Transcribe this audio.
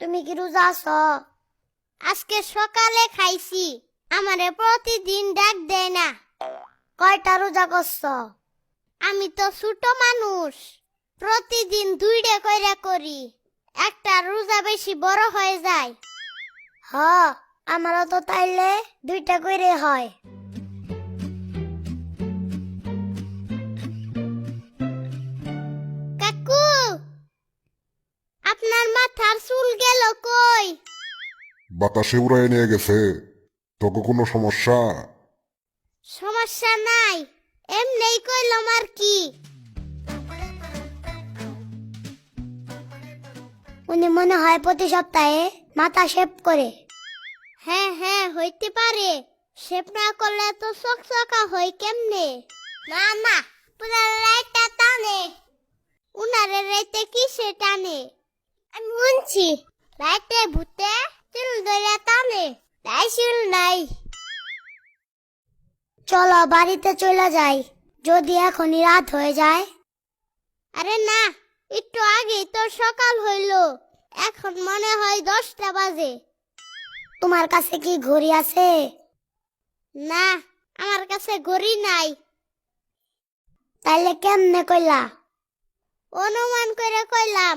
তুমি কি রোজা আছো? আজকে সকালে খাইছি। আমারে প্রতিদিন ডাক দেয় না। কয়টা রোজা করছো? আমি তো ছোট মানুষ, প্রতিদিন 2টা কইরা করি। একটা রোজা বেশি বড় হয়ে যায়। হ, আমারও তো তাইলে 2টা কইরে হয়। কাকু, আপনার মাথার চুল গেল কই? বাতাসে উড়ায় নিয়ে গেছে। তোকে কোনো সমস্যা? সমস্যা নাই, এমনি কইলাম আর কি। উনি মনে হয় প্রতি সপ্তাহে মাথা শেভ করে। হ্যাঁ হ্যাঁ, হইতে পারে। শেভ না করলে তো চকচকা হয় কেমনে? না না, পুরা রাইটটা টানে। উনারে রাইতে কিসে টানে? আমি শুনছি রাইতে ভূতে চুল ধরে টানে, তাই চুল নাই। চলো বাড়িতে চলে যাই, যদি এখনই রাত হয়ে যায়। আরে না, একটু আগেই তো সকাল হইল। এখন মনে হয় 10টা বাজে। তোমার কাছে কি ঘড়ি আছে? না, আমার কাছে ঘড়ি নাই। তাইলে কেমনে কইলা? অনুমান করে কইলাম।